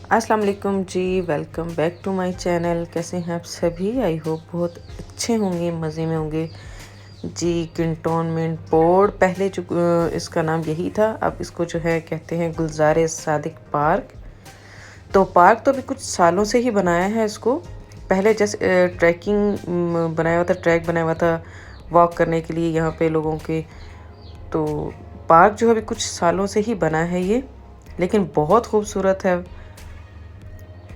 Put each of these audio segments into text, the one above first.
अस्सलाम वालेकुम जी, welcome back to my channel. कैसे हैं आप सभी? आई होप बहुत अच्छे होंगे, मज़े में होंगे जी। कंटोनमेंट बोर्ड पहले जो इसका नाम यही था, अब इसको जो है कहते हैं गुलज़ार सादिक पार्क। तो पार्क तो अभी कुछ सालों से ही बनाया है इसको। पहले जैसे ट्रैकिंग बनाया हुआ था, ट्रैक बनाया हुआ था वॉक करने के लिए यहाँ पे लोगों के। तो पार्क जो है अभी कुछ सालों से ही बना है ये, लेकिन बहुत खूबसूरत है।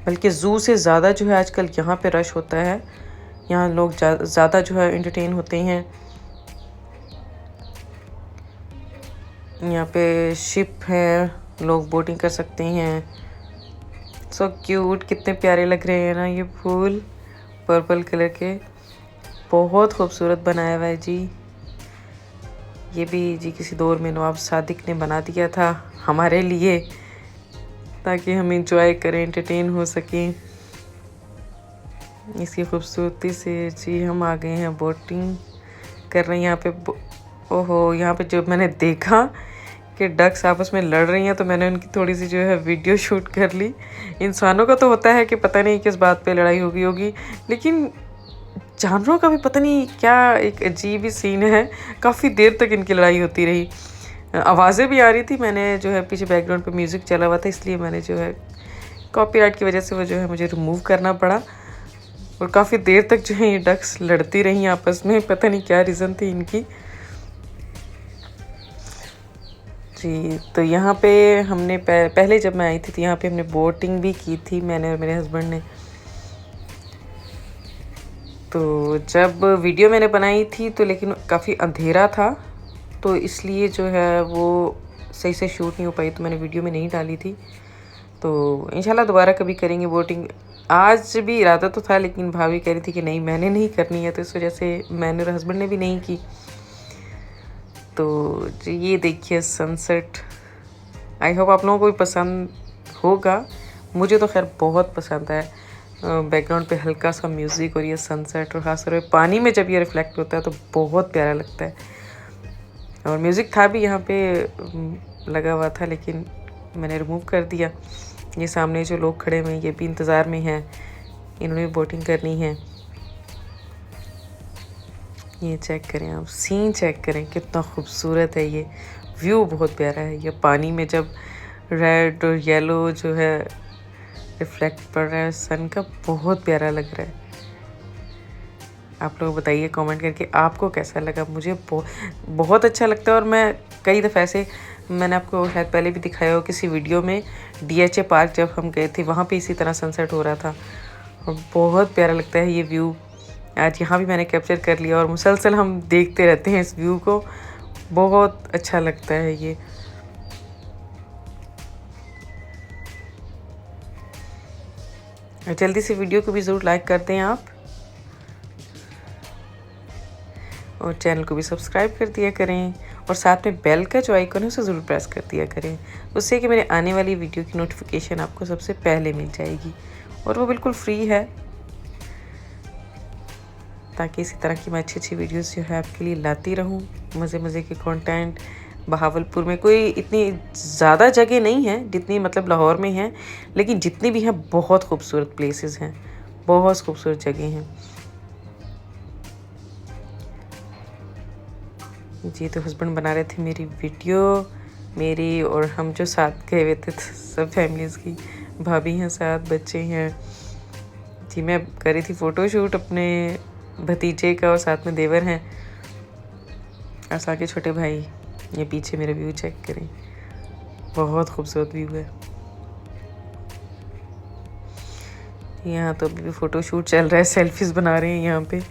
बल्कि ज़ू से ज़्यादा जो है आजकल यहाँ पे रश होता है। यहाँ लोग ज़्यादा जो है एंटरटेन होते हैं। यहाँ पे शिप है, लोग बोटिंग कर सकते हैं। सो क्यूट, कितने प्यारे लग रहे हैं ना ये फूल, पर्पल कलर के। बहुत खूबसूरत बनाया हुआ है जी। ये भी जी किसी दौर में नवाब सादिक ने बना दिया था हमारे लिए, ताकि हम इंजॉय करें, एंटरटेन हो सकें। इसकी खूबसूरती से जी हम आ गए हैं बोटिंग कर रहे हैं यहाँ पे। ओहो, यहाँ पे जब मैंने देखा कि डक्स आपस में लड़ रही हैं तो मैंने उनकी थोड़ी सी जो है वीडियो शूट कर ली। इंसानों का तो होता है कि पता नहीं किस बात पे लड़ाई होगी, लेकिन जानवरों का भी पता नहीं क्या एक अजीब ही सीन है। काफ़ी देर तक इनकी लड़ाई होती रही, आवाज़ें भी आ रही थी। मैंने जो है पीछे बैकग्राउंड पे म्यूज़िक चला हुआ था, इसलिए मैंने जो है कॉपीराइट की वजह से वो जो है मुझे रिमूव करना पड़ा। और काफ़ी देर तक जो है ये डक्स लड़ती रही आपस में, पता नहीं क्या रीज़न थी इनकी जी। तो यहाँ पे हमने पहले जब मैं आई थी तो यहाँ पे हमने बोटिंग भी की थी, मैंने और मेरे हस्बैंड ने। तो जब वीडियो मैंने बनाई थी तो लेकिन काफ़ी अंधेरा था, तो इसलिए जो है वो सही से शूट नहीं हो पाई, तो मैंने वीडियो में नहीं डाली थी। तो इंशाल्लाह दोबारा कभी करेंगे बोटिंग। आज भी इरादा तो था, लेकिन भाभी कह रही थी कि नहीं मैंने नहीं करनी है, तो इस वजह से मैंने और हस्बैंड ने भी नहीं की। तो ये देखिए सनसेट, आई होप आप लोगों को भी पसंद होगा। मुझे तो खैर बहुत पसंद है। बैकग्राउंड पे हल्का सा म्यूज़िक और ये सनसेट, और ख़ासतौर पे पानी में जब ये रिफ्लेक्ट होता है तो बहुत प्यारा लगता है। और म्यूज़िक था भी यहाँ पे लगा हुआ था, लेकिन मैंने रिमूव कर दिया। ये सामने जो लोग खड़े हुए हैं ये भी इंतज़ार में हैं, इन्होंने भी बोटिंग करनी है। ये चेक करें आप, सीन चेक करें, कितना खूबसूरत है ये व्यू, बहुत प्यारा है। ये पानी में जब रेड और येलो जो है रिफ्लेक्ट पड़ रहा है सन का, बहुत प्यारा लग रहा है। आप लोग बताइए कमेंट करके आपको कैसा लगा। मुझे बहुत अच्छा लगता है। और मैं कई दफ़ा ऐसे, मैंने आपको शायद पहले भी दिखाया हो किसी वीडियो में, DHA पार्क जब हम गए थे वहाँ पे इसी तरह सनसेट हो रहा था, और बहुत प्यारा लगता है ये व्यू। आज यहाँ भी मैंने कैप्चर कर लिया और मुसलसल हम देखते रहते हैं इस व्यू को, बहुत अच्छा लगता है ये। जल्दी से वीडियो को भी ज़रूर लाइक कर दें आप, और चैनल को भी सब्सक्राइब कर दिया करें, और साथ में बेल का जो आइकन है उसे ज़रूर प्रेस कर दिया करें, उससे कि मेरे आने वाली वीडियो की नोटिफिकेशन आपको सबसे पहले मिल जाएगी। और वो बिल्कुल फ्री है, ताकि इसी तरह की मैं अच्छी वीडियोस जो है आपके लिए लाती रहूं। मज़े के कंटेंट। बहावलपुर में कोई इतनी ज़्यादा जगह नहीं है जितनी मतलब लाहौर में है, लेकिन जितनी भी हैं बहुत खूबसूरत प्लेसेस हैं, बहुत खूबसूरत जगह हैं जी। तो हस्बैंड बना रहे थे मेरी वीडियो, मेरी और हम जो साथ गए हुए थे सब फैमिलीज़ की, भाभी हैं साथ, बच्चे हैं जी। मैं कर रही थी फ़ोटोशूट अपने भतीजे का, और साथ में देवर हैं और साथ के छोटे भाई। ये पीछे मेरा व्यू चेक करें, बहुत खूबसूरत व्यू है। यहाँ तो अभी भी फ़ोटोशूट चल रहा है, सेल्फीज़ बना रहे हैं यहाँ पे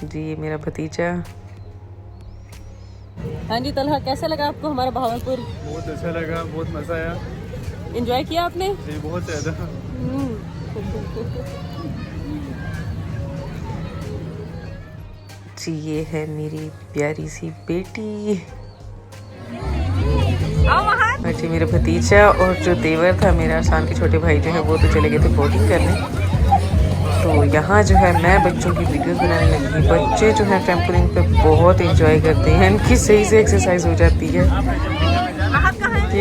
जी। ये मेरा भतीजा। हाँ जी तलहा, कैसा लगा आपको हमारा बहावलपुर? बहुत अच्छा लगा, बहुत मज़ा आया। एंजॉय किया आपने? जी बहुत ज़्यादा। जी ये है मेरी प्यारी सी बेटी, और जी मेरा भतीजा, और जो देवर था मेरा शान के छोटे भाई जो है वो तो चले गए थे बोटिंग करने। तो यहाँ जो है मैं बच्चों की वीडियोस बनाने लगी। बच्चे जो है ट्रैम्पोलिन पे बहुत एंजॉय करते हैं, इनकी सही से एक्सरसाइज हो जाती है।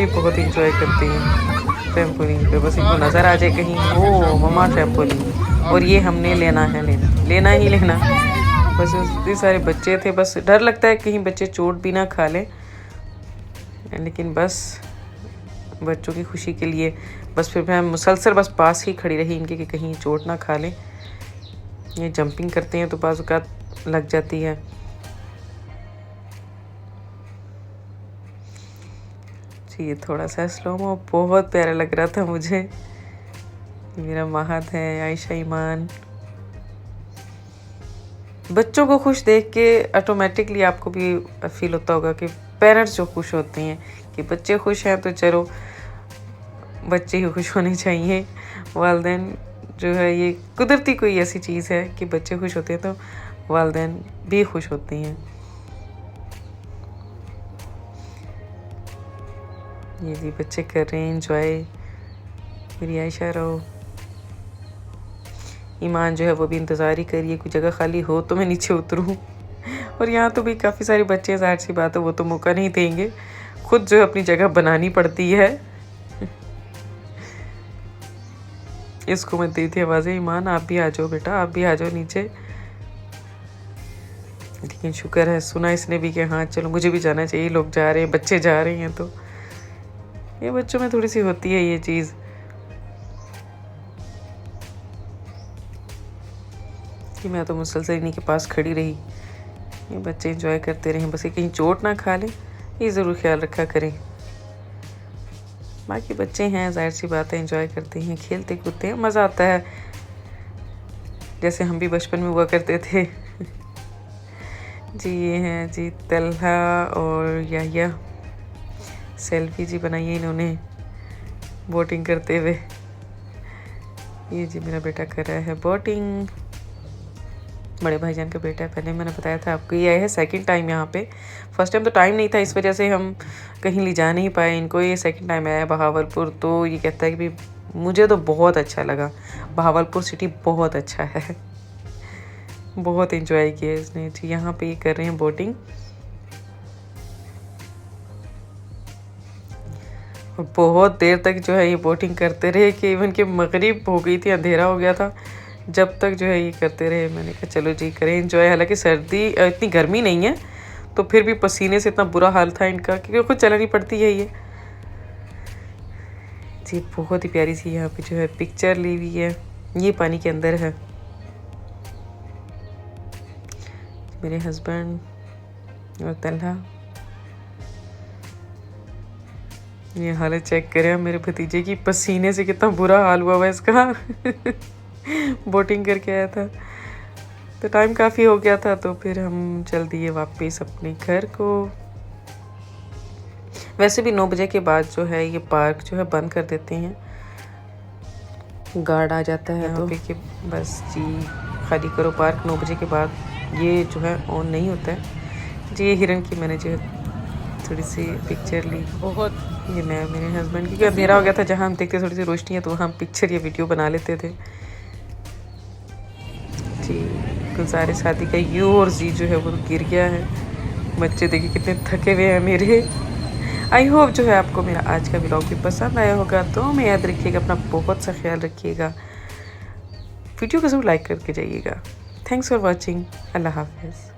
ये बहुत इंजॉय करती हैं ट्रैम्पोलिन पे, बस इनको नज़र आ जाए कहीं ओ मम्मा ट्रैम्पोलिन, और ये हमने लेना है, लेना ही लेना। बस इतने सारे बच्चे थे, बस डर लगता है कहीं बच्चे चोट भी ना खा लें, लेकिन बस बच्चों की खुशी के लिए बस फिर मैं मुसलसल बस पास ही खड़ी रही इनके कि कहीं चोट ना खा लें। ये जंपिंग करते हैं तो बाज़ लग जाती है। जी ये थोड़ा सा स्लोमो बहुत प्यारा लग रहा था मुझे। मेरा महद है, आयशा, ईमान। बच्चों को खुश देख के ऑटोमेटिकली आपको भी फील होता होगा कि पेरेंट्स जो खुश होते हैं कि बच्चे खुश हैं तो चलो बच्चे ही खुश होने चाहिए। वालिदैन जो है ये कुदरती कोई ऐसी चीज़ है कि बच्चे खुश होते हैं तो वालिदैन भी खुश होती हैं। ये जी बच्चे कर रहे हैं एंजॉय। मेरी आयशा रहो। ईमान जो है वो भी इंतज़ार ही करिए कोई जगह खाली हो तो मैं नीचे उतरूँ। और यहाँ तो भी काफ़ी सारे बच्चे हैं, ज़ाहिर सी बात है वो तो मौका नहीं देंगे, खुद जो है अपनी जगह बनानी पड़ती है। इसको मैं दी थी आवाज़ें, ईमान आप भी आ जाओ बेटा, आप भी आ जाओ नीचे। लेकिन शुक्र है सुना इसने भी कि हाँ चलो मुझे भी जाना चाहिए, लोग जा रहे हैं, बच्चे जा रहे हैं, तो ये बच्चों में थोड़ी सी होती है ये चीज़। कि मैं तो मुसलसल इन्हीं के पास खड़ी रही, ये बच्चे एंजॉय करते रहे, बस ये कहीं चोट ना खा लें ये ज़रूर ख्याल रखा करें। बाकी बच्चे हैं ज़ाहिर सी बात है एंजॉय करते हैं, खेलते कूदते हैं, मज़ा आता है जैसे हम भी बचपन में हुआ करते थे। जी ये हैं जी तलहा और याया, सेल्फी जी बनाई है इन्होंने बोटिंग करते हुए। ये जी मेरा बेटा कर रहा है बोटिंग, बड़े भाईजान का बेटा है। पहले मैंने बताया था आपको, ये आया है सेकंड टाइम यहाँ पे। फर्स्ट टाइम तो टाइम नहीं था इस वजह से हम कहीं ले जा नहीं पाए इनको, ये सेकंड टाइम आया है बहावलपुर। तो ये कहता है कि भाई मुझे तो बहुत अच्छा लगा, बहावलपुर सिटी बहुत अच्छा है। बहुत एंजॉय किया इसने जी। यहाँ पे ये कर रहे हैं बोटिंग, और बहुत देर तक जो है ये बोटिंग करते रहे कि इवन कि मगरिब हो गई थी, अंधेरा हो गया था, जब तक जो है ये करते रहे। मैंने कहा चलो जी करें एंजॉय। हालांकि सर्दी इतनी गर्मी नहीं है तो फिर भी पसीने से इतना बुरा हाल था इनका क्योंकि खुद चलानी पड़ती है ये जी। बहुत ही प्यारी सी यहाँ पे जो है पिक्चर ली हुई है, ये पानी के अंदर है। मेरे हस्बैंड और तलहा, ये हालत चेक करें मेरे भतीजे की, पसीने से कितना बुरा हाल हुआ इसका। बोटिंग करके आया था तो टाइम काफ़ी हो गया था, तो फिर हम चल दिए वापस अपने घर को। वैसे भी 9 बजे के बाद जो है ये पार्क जो है बंद कर देते हैं, गार्ड आ जाता है यहाँ पे कि बस जी खाली करो पार्क 9 बजे के बाद, ये जो है ऑन नहीं होता है जी। ये हिरन की मैंने जो है थोड़ी सी पिक्चर ली, बहुत ये मैं मेरे हस्बैंड की, क्योंकि अंधेरा हो गया था, जहाँ हम देखते थोड़ी सी रोशनी है तो हम पिक्चर या वीडियो बना लेते थे जी। गुजारे शादी का यू और जी जो है वो गिर गया है। बच्चे देखिए कितने थके हुए हैं मेरे। आई होप जो है आपको मेरा आज का व्लॉग भी पसंद आया होगा, तो मैं याद रखिएगा अपना बहुत सा ख्याल रखिएगा, वीडियो को ज़रूर लाइक करके जाइएगा। थैंक्स फॉर वॉचिंग, अल्लाह हाफिज़।